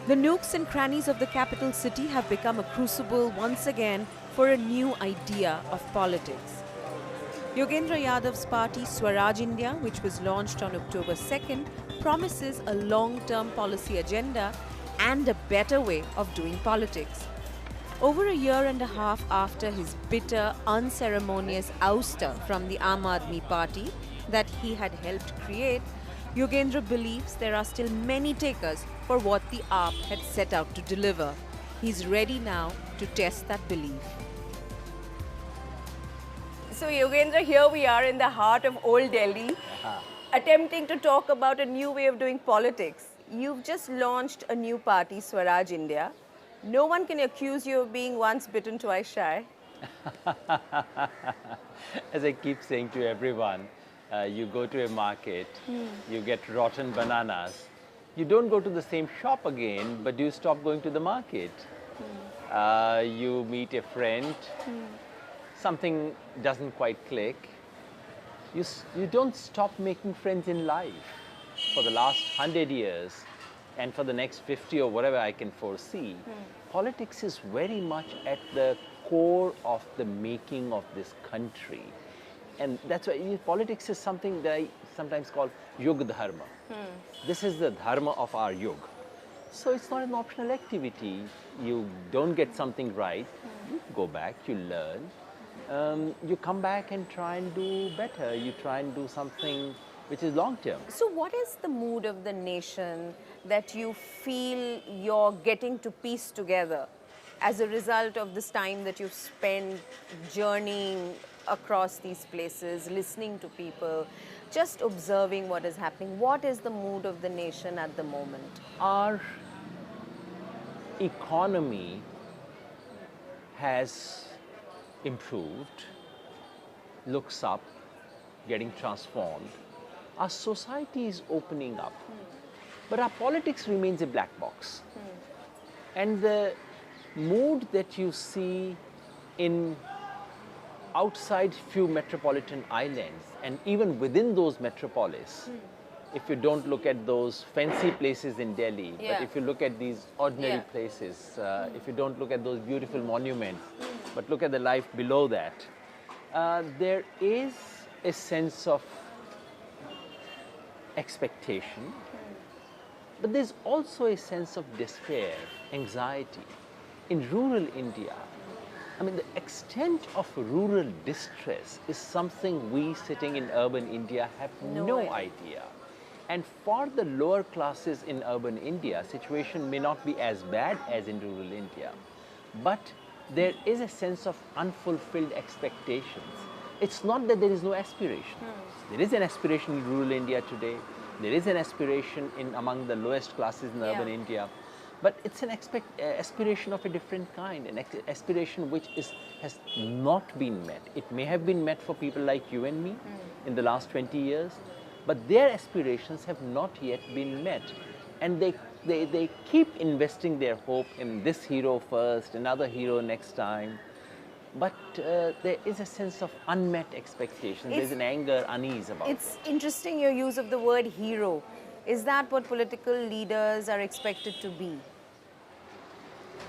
The nooks and crannies of the capital city have become a crucible once again for a new idea of politics. Yogendra Yadav's party Swaraj India, which was launched on October 2nd, promises a long-term policy agenda and a better way of doing politics. Over a year and a half after his bitter, unceremonious ouster from the Aam Aadmi Party that he had helped create, Yogendra believes there are still many takers for what the AAP had set out to deliver. He's ready now to test that belief. So Yogendra, here we are in the heart of Old Delhi, attempting to talk about a new way of doing politics. You've just launched a new party, Swaraj India. No one can accuse you of being once bitten, twice shy. As I keep saying to everyone, you go to a market, you get rotten bananas. You don't go to the same shop again, but you stop going to the market. You meet a friend, something doesn't quite click. You don't stop making friends in life. For the last 100 years and for the next 50 or whatever I can foresee, politics is very much at the core of the making of this country. And that's why politics is something that I sometimes call Yug Dharma. This is the dharma of our yug. So it's not an optional activity. You don't get something right, you go back, you learn. You come back and try and do better. You try and do something which is long term. So what is the mood of the nation that you feel you're getting to piece together as a result of this time that you've spent journeying across these places, listening to people, just observing what is happening? What is the mood of the nation at the moment? Our economy has improved, looks up, getting transformed. Our society is opening up, but our politics remains a black box. And the mood that you see in outside few metropolitan islands and even within those metropolis, if you don't look at those fancy places in Delhi, but if you look at these ordinary places, if you don't look at those beautiful monuments, but look at the life below that, there is a sense of expectation, but there's also a sense of despair, anxiety. In rural India, I mean, the extent of rural distress is something we sitting in urban India have no idea. And for the lower classes in urban India, situation may not be as bad as in rural India, but there is a sense of unfulfilled expectations. It's not that there is no aspiration. There is an aspiration in rural India today. There is an aspiration in among the lowest classes in urban India. But it's an aspiration of a different kind, an aspiration which has not been met. It may have been met for people like you and me in the last 20 years, but their aspirations have not yet been met. And they keep investing their hope in this hero first, another hero next time. But there is a sense of unmet expectations. There's an anger, unease about it. It's interesting your use of the word hero. Is that what political leaders are expected to be?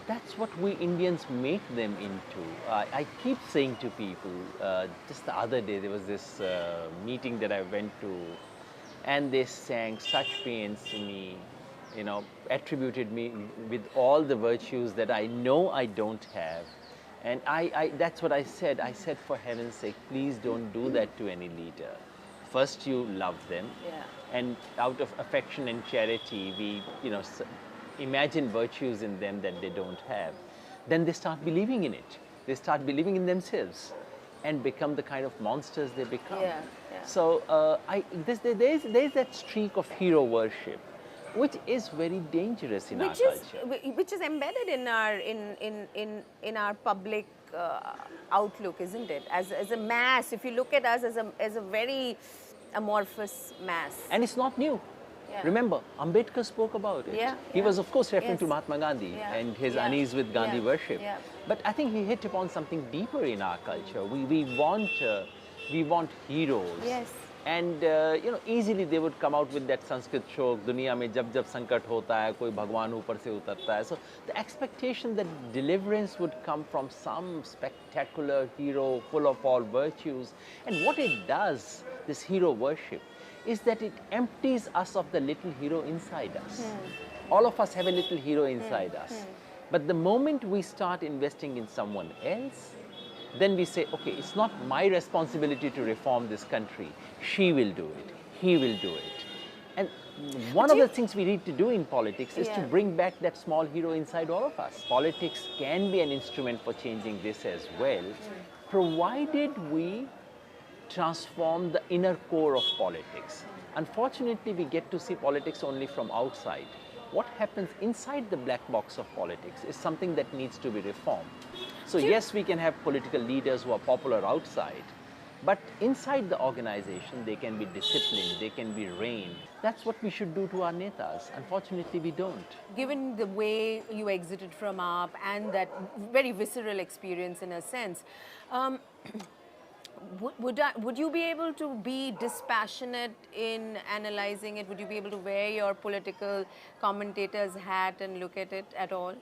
That's what we Indians make them into. I keep saying to people, just the other day there was this meeting that I went to, and they sang such paeans to me, you know, attributed me with all the virtues that I know I don't have. And that's what I said. I said, for heaven's sake, please don't do that to any leader. First, you love them, and out of affection and charity, we, you know, imagine virtues in them that they don't have. Then they start believing in it. They start believing in themselves and become the kind of monsters they become. So there is that streak of hero worship, which is very dangerous in our culture. Which is embedded in our public outlook, isn't it? As a mass, if you look at us as a very amorphous mass. And it's not new. Remember, Ambedkar spoke about it. He was, of course, referring to Mahatma Gandhi and his unease with Gandhi worship. But I think he hit upon something deeper in our culture. We want heroes. And easily they would come out with that Sanskrit shok, दुनिया में जब जब संकट होता है कोई भगवान ऊपर से उतरता है. So the expectation that deliverance would come from some spectacular hero full of all virtues, and what it does, this hero worship, is that it empties us of the little hero inside us. All of us have a little hero inside us. But the moment we start investing in someone else, then we say, okay, it's not my responsibility to reform this country. She will do it. He will do it. And one of the things we need to do in politics is to bring back that small hero inside all of us. Politics can be an instrument for changing this as well, provided we transform the inner core of politics. Unfortunately, we get to see politics only from outside. What happens inside the black box of politics is something that needs to be reformed. So yes, we can have political leaders who are popular outside, but inside the organization, they can be disciplined, they can be reined. That's what we should do to our netas. Unfortunately, we don't. Given the way you exited from AAP and that very visceral experience in a sense, would you be able to be dispassionate in analyzing it? Would you be able to wear your political commentator's hat and look at it at all?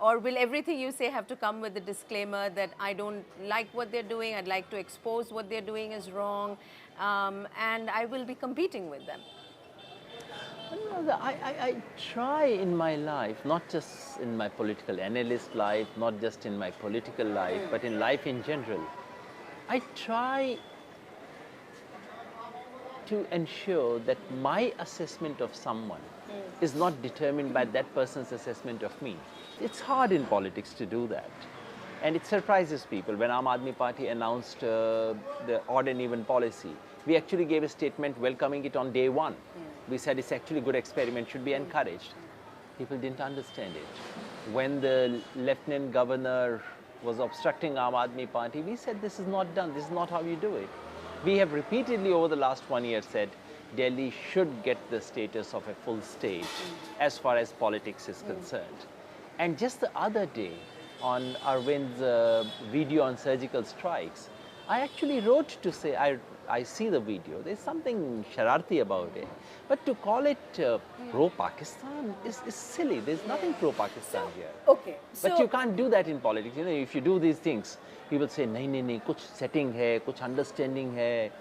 Or will everything you say have to come with the disclaimer that I don't like what they're doing, I'd like to expose what they're doing is wrong, and I will be competing with them? I try in my life, not just in my political analyst life, not just in my political life, but in life in general. I try to ensure that my assessment of someone is not determined by that person's assessment of me. It's hard in politics to do that. And it surprises people. When Aam Aadmi Party announced the odd and even policy, we actually gave a statement welcoming it on day one. We said it's actually a good experiment, should be encouraged. People didn't understand it. When the Lieutenant Governor was obstructing Aam Aadmi Party, we said this is not done, this is not how you do it. We have repeatedly over the last 1 year said Delhi should get the status of a full state as far as politics is concerned. And just the other day, on Arvind's video on surgical strikes, I actually wrote to say, I see the video, there's something shararti about it. But to call it pro-Pakistan is silly. There's nothing pro-Pakistan here. Okay. But you can't do that in politics. You know, if you do these things, people say, nahi, kuch setting hai, kuch understanding hai.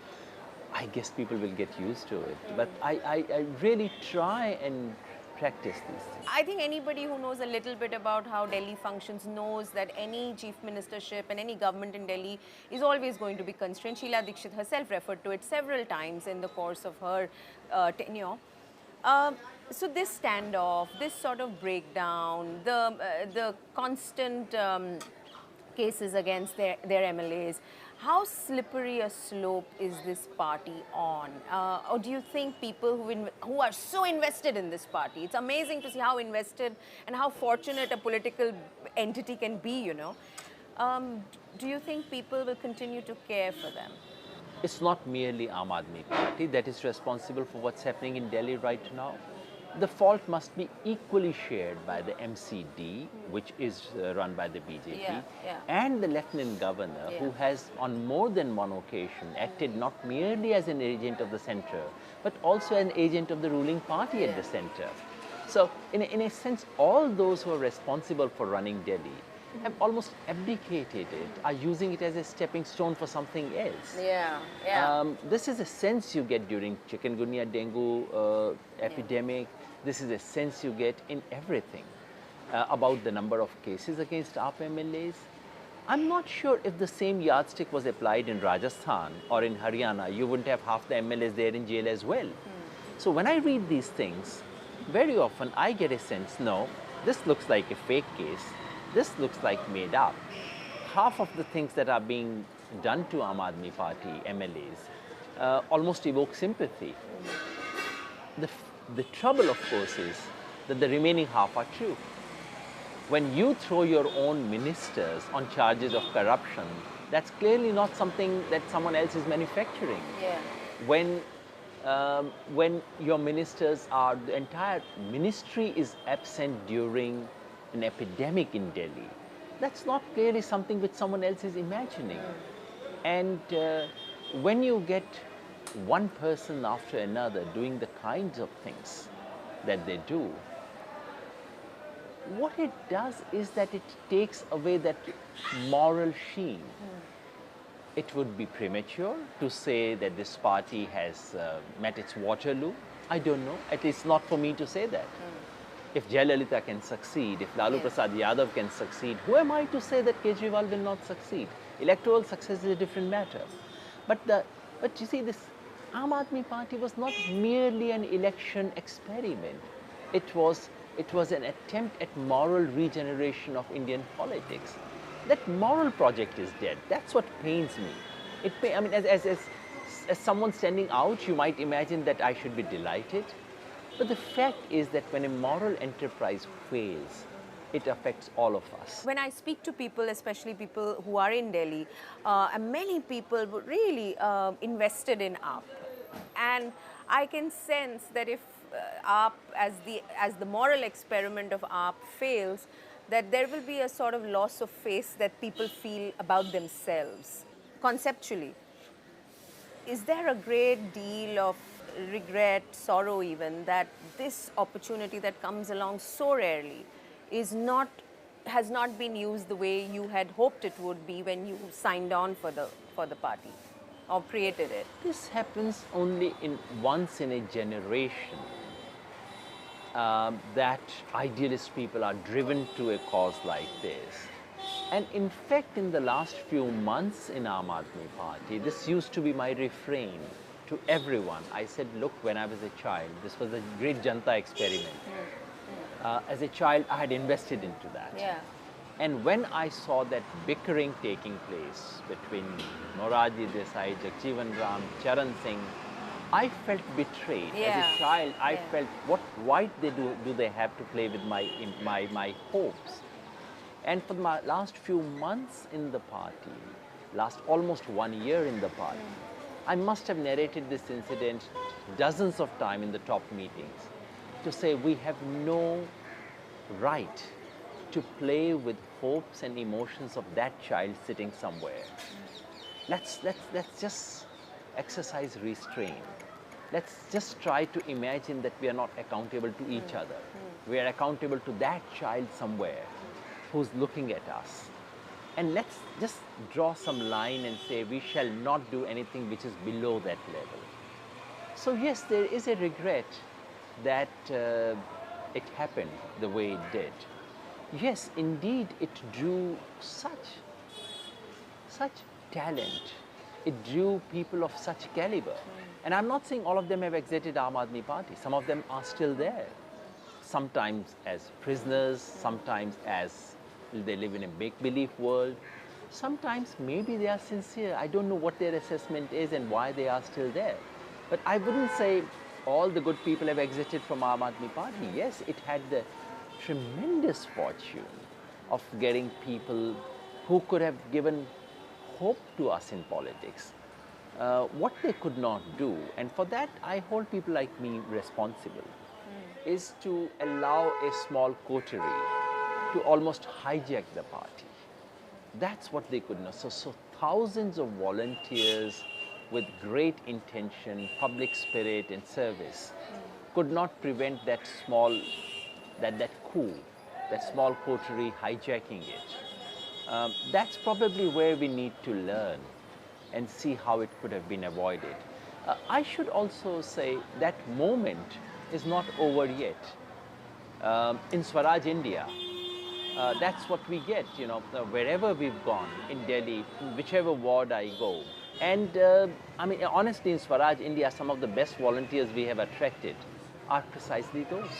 I guess people will get used to it. But I really try and practice these things. I think anybody who knows a little bit about how Delhi functions knows that any chief ministership and any government in Delhi is always going to be constrained. Sheila Dikshit herself referred to it several times in the course of her tenure. So this standoff, this sort of breakdown, the constant cases against their MLAs, how slippery a slope is this party on? Or do you think people who are so invested in this party, it's amazing to see how invested and how fortunate a political entity can be, you know. Do you think people will continue to care for them? It's not merely Aam Aadmi Party that is responsible for what's happening in Delhi right now. The fault must be equally shared by the MCD, which is run by the BJP, and the Lieutenant Governor, who has on more than one occasion acted not merely as an agent of the centre, but also an agent of the ruling party at the centre. So, in a sense, all those who are responsible for running Delhi have almost abdicated it, are using it as a stepping stone for something else. This is a sense you get during chikungunya, dengue epidemic. This is a sense you get in everything about the number of cases against AAP MLAs. I'm not sure if the same yardstick was applied in Rajasthan or in Haryana, you wouldn't have half the MLAs there in jail as well. So when I read these things, very often I get a sense, no, this looks like a fake case. This looks like made up. Half of the things that are being done to Aam Aadmi Party MLAs almost evoke sympathy. The trouble, of course, is that the remaining half are true. When you throw your own ministers on charges of corruption, that's clearly not something that someone else is manufacturing. When your ministers are, the entire ministry is absent during an epidemic in Delhi, that's not clearly something which someone else is imagining. And when you get one person after another doing the kinds of things that they do, what it does is that it takes away that moral sheen. It would be premature to say that this party has met its Waterloo. I don't know. At least not for me to say that. If Jayalalitha can succeed, if Lalu Prasad Yadav can succeed, who am I to say that Kejriwal will not succeed? Electoral success is a different matter. But you see, this Aam Aadmi Party was not merely an election experiment. It was an attempt at moral regeneration of Indian politics. That moral project is dead. That's what pains me. I mean, as someone standing out, you might imagine that I should be delighted. But the fact is that when a moral enterprise fails, it affects all of us. When I speak to people, especially people who are in Delhi, and many people were really invested in AAP. And I can sense that if AAP, as the moral experiment of AAP fails, that there will be a sort of loss of faith that people feel about themselves. Conceptually, is there a great deal of regret, sorrow even, that this opportunity that comes along so rarely has not been used the way you had hoped it would be when you signed on for the party or created it? This happens only once in a generation. That idealist people are driven to a cause like this. And in fact, in the last few months in Aam Aadmi Party, this used to be my refrain to everyone. I said, look, when I was a child, this was a great Janta experiment. As a child, I had invested into that. Yeah. And when I saw that bickering taking place between Moraji Desai, Jagjeevan Ram, Charan Singh, I felt betrayed. Yeah. As a child, I felt, what right do they have to play with my hopes? And for the last few months in the party, last almost 1 year in the party, I must have narrated this incident dozens of times in the top meetings to say we have no right to play with hopes and emotions of that child sitting somewhere. Let's just exercise restraint. Let's just try to imagine that we are not accountable to each other. We are accountable to that child somewhere who's looking at us. And let's just draw some line and say we shall not do anything which is below that level. So yes, there is a regret that it happened the way it did. Yes, indeed, it drew such talent. It drew people of such caliber. And I'm not saying all of them have exited Aam Aadmi Party. Some of them are still there. Sometimes as prisoners, sometimes as they live in a make-believe world. Sometimes maybe they are sincere. I don't know what their assessment is and why they are still there. But I wouldn't say all the good people have exited from Aam Aadmi Party. Yes, it had the tremendous fortune of getting people who could have given hope to us in politics. What they could not do, and for that I hold people like me responsible, is to allow a small coterie to almost hijack the party. That's what they could not. So thousands of volunteers with great intention, public spirit and service could not prevent that small coterie hijacking it. That's probably where we need to learn and see how it could have been avoided. I should also say that moment is not over yet. In Swaraj India, that's what we get, you know, wherever we've gone in Delhi, whichever ward I go. And I mean, honestly, in Swaraj India, some of the best volunteers we have attracted are precisely those.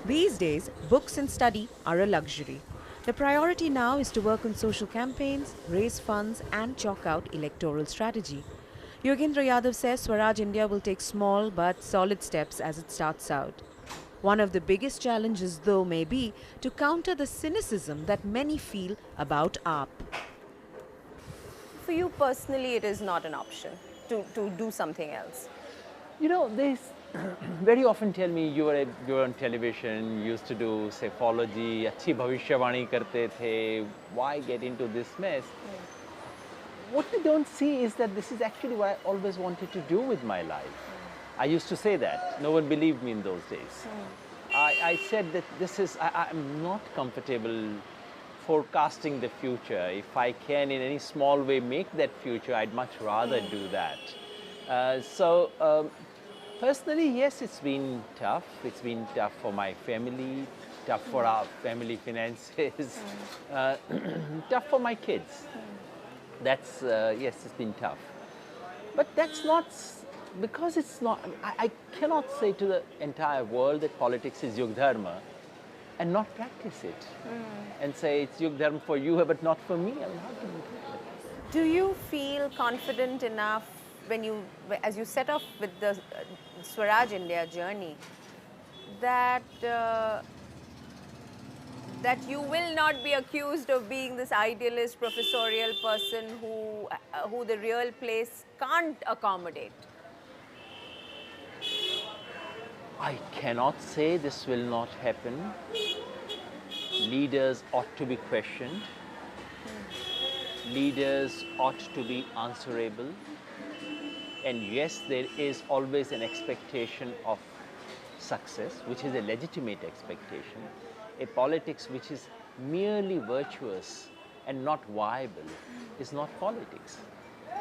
These days, books and study are a luxury. The priority now is to work on social campaigns, raise funds, and chalk out electoral strategy. Yogendra Yadav says Swaraj India will take small but solid steps as it starts out. One of the biggest challenges, though, may be to counter the cynicism that many feel about AAP. For you personally, it is not an option to do something else. You know, they very often tell me you were on television, you used to do sephology, अच्छी भविष्यवाणी करते थे, why get into this mess? What they don't see is that this is actually what I always wanted to do with my life. I used to say that. No one believed me in those days. I said that I'm not comfortable forecasting the future. If I can in any small way make that future, I'd much rather do that. Personally, yes, it's been tough. It's been tough for my family, tough for our family finances, tough for my kids. That's, yes, it's been tough. But that's not, because it's not, I cannot say to the entire world that politics is Yug Dharma and not practice it. And say it's Yug Dharma for you, but not for me. I mean, how can you do that? Do you feel confident enough as you set off with the Swaraj India journey, that that you will not be accused of being this idealist professorial person who the real place can't accommodate? I cannot say this will not happen. Leaders ought to be questioned. Leaders ought to be answerable. And yes, there is always an expectation of success, which is a legitimate expectation. A politics which is merely virtuous and not viable is not politics.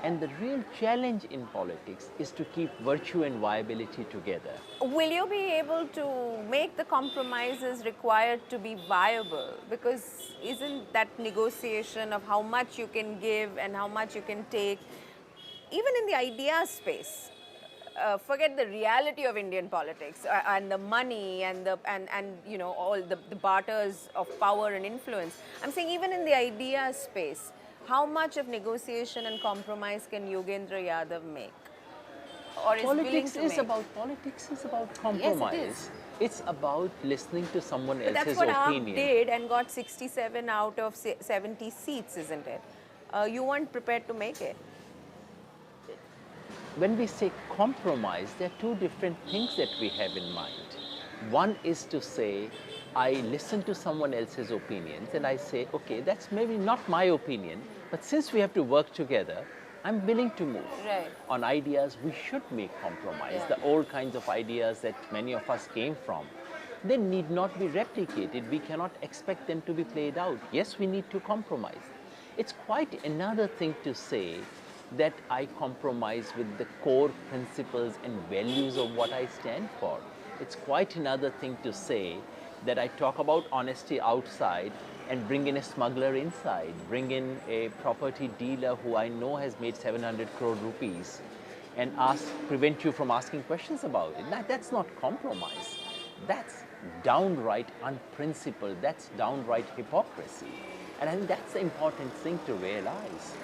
And the real challenge in politics is to keep virtue and viability together. Will you be able to make the compromises required to be viable? Because isn't that negotiation of how much you can give and how much you can take, even in the idea space, forget the reality of Indian politics and the money and you know all the barters of power and influence. I'm saying even in the idea space, how much of negotiation and compromise can Yogendra Yadav make? Or is willing to make? Politics is about compromise. Yes, it is. It's about listening to someone But else's that's what opinion. AAP did and got 67 out of 70 seats, isn't it? You weren't prepared to make it. When we say compromise, there are two different things that we have in mind. One is to say, I listen to someone else's opinions and I say, okay, that's maybe not my opinion, but since we have to work together, I'm willing to move. Right. On ideas, we should make compromise. Yeah. The old kinds of ideas that many of us came from, they need not be replicated. We cannot expect them to be played out. Yes, we need to compromise. It's quite another thing to say that I compromise with the core principles and values of what I stand for. It's quite another thing to say that I talk about honesty outside and bring in a smuggler inside, bring in a property dealer who I know has made 700 crore rupees and prevent you from asking questions about it. That's not compromise. That's downright unprincipled. That's downright hypocrisy. And I think that's the important thing to realize,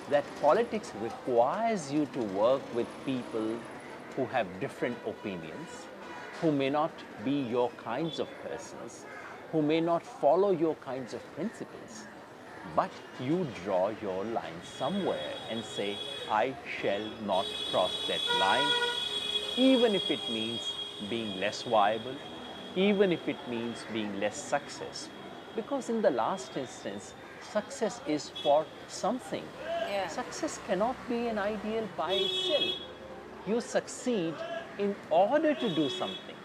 that politics requires you to work with people who have different opinions, who may not be your kinds of persons, who may not follow your kinds of principles, but you draw your line somewhere and say, I shall not cross that line, even if it means being less viable, even if it means being less successful. Because in the last instance, success is for something. Yeah. Success cannot be an ideal by itself. You succeed in order to do something.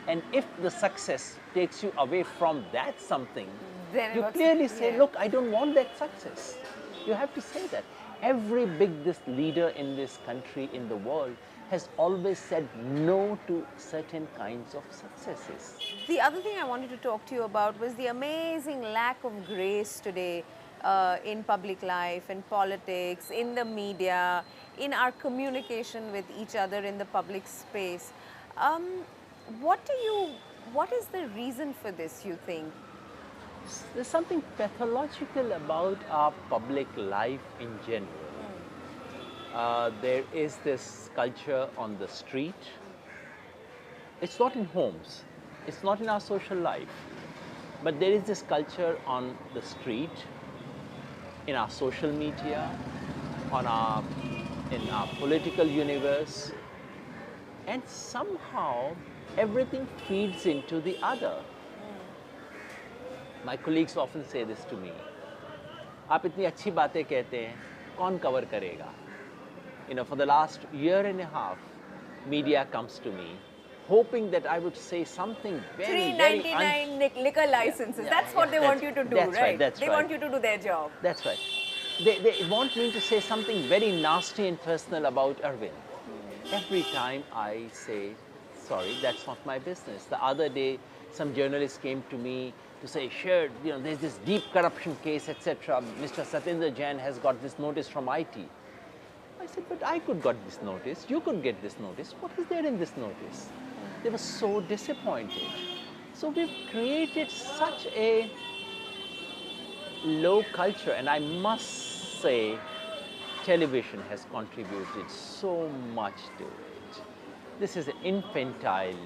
And if the success takes you away from that something, Then you clearly say, look, I don't want that success. You have to say that. Every big leader in this country, in the world, has always said no to certain kinds of successes. The other thing I wanted to talk to you about was the amazing lack of grace today in public life, in politics, in the media, in our communication with each other in the public space. What do you What is the reason for this, you think? There's something pathological about our public life in general. There is this culture on the street. It's not in homes, it's not in our social life, but there is this culture on the street, in our social media, in our political universe, and somehow everything feeds into the other. My colleagues often say this to me. आप इतनी अच्छी बातें कहते हैं, कौन cover करेगा? You know, for the last year and a half, media comes to me, hoping that I would say something very, very $3.99 liquor licenses. Yeah, that's what they want you to do, that's right? That's they right. want you to do their job. That's right. They want me to say something very nasty and personal about Arvind. Every time I say, sorry, that's not my business. The other day, some journalist came to me to say, sure, you know, there's this deep corruption case, etc. Mr. Satyendra Jain has got this notice from IT. I said, but I could got this notice, you could get this notice. What is there in this notice? They were so disappointed. So we've created such a low culture, and I must say, television has contributed so much to it. This is an infantile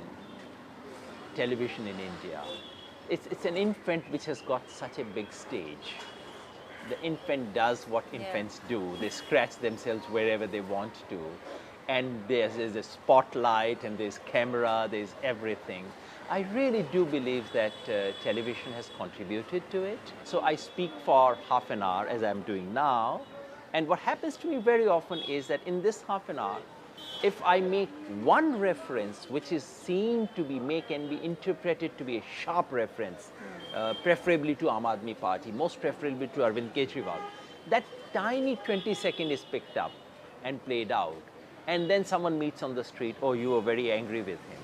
television in India. It's an infant which has got such a big stage. The infant does what infants do. They scratch themselves wherever they want to. And there's a spotlight, and there's camera, there's everything. I really do believe that television has contributed to it. So I speak for half an hour, as I'm doing now. And what happens to me very often is that in this half an hour, if I make one reference which is seen to be, can be interpreted to be a sharp reference, preferably to Aam Aadmi Party, most preferably to Arvind Kejriwal, that tiny 20-second is picked up and played out. And then someone meets on the street, oh, you were very angry with him.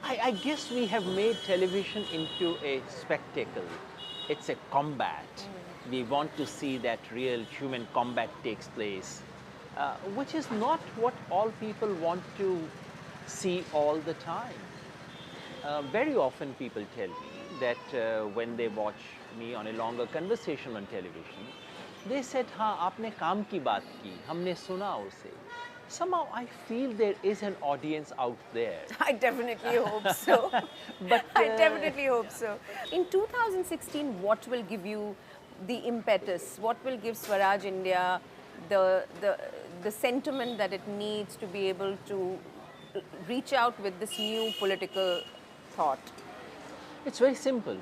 I guess we have made television into a spectacle. It's a combat. We want to see that real human combat takes place, which is not what all people want to see all the time. Very often people tell me that when they watch me on a longer conversation on television, they said, हाँ आपने काम की बात की, हमने सुना उसे. Somehow I feel there is an audience out there. I definitely hope so. But I definitely hope so. In 2016, what will give you the impetus? What will give Swaraj India the sentiment that it needs to be able to reach out with this new political thought? It's very simple.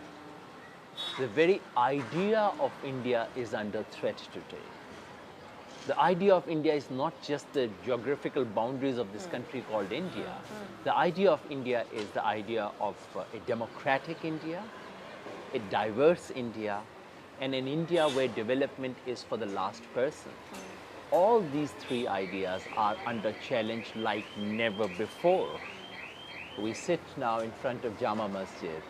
The very idea of India is under threat today. The idea of India is not just the geographical boundaries of this country called India. The idea of India is the idea of a democratic India, a diverse India, and an India where development is for the last person. All these three ideas are under challenge like never before. We sit now in front of Jama Masjid.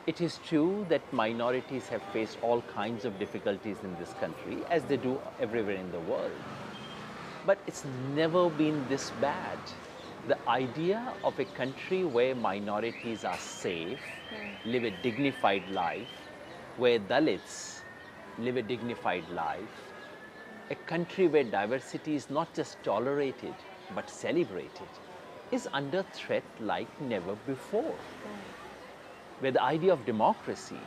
It is true that minorities have faced all kinds of difficulties in this country, as they do everywhere in the world. But it's never been this bad. The idea of a country where minorities are safe, live a dignified life, where Dalits live a dignified life, a country where diversity is not just tolerated but celebrated, is under threat like never before. Where the idea of democracy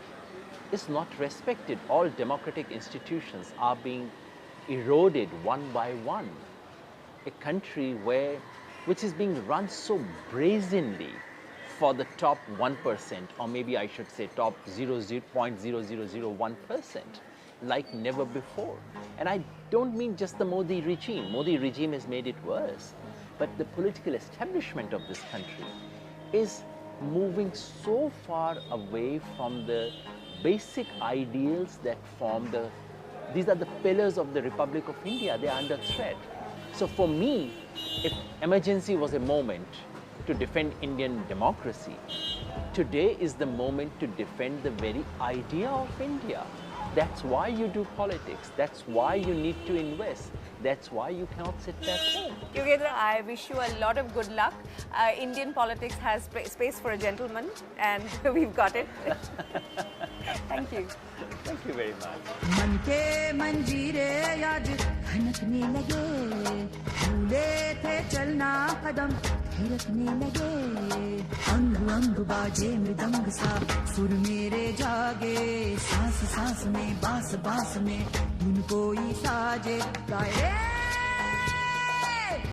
is not respected. All democratic institutions are being eroded one by one. A country which is being run so brazenly for the top 1%, or maybe I should say top 0.0001%, like never before. And I don't mean just the Modi regime. Modi regime has made it worse. But the political establishment of this country is moving so far away from the basic ideals that form these are the pillars of the Republic of India. They are under threat. So for me, if emergency was a moment to defend Indian democracy, today is the moment to defend the very idea of India. That's why you do politics. That's why you need to invest. That's why you cannot sit back home. Yogendra, I wish you a lot of good luck. Indian politics has space for a gentleman, and we've got it. Thank you. Thank you very much. मन के मंजीरे आज खनकने लगे, भूले थे चलना कदम थिरकने लगे, अंग अंग बाजे मृदंग सा सुर मेरे जागे, सांस सांस में बांस बांस में धुन कोई साजे गाए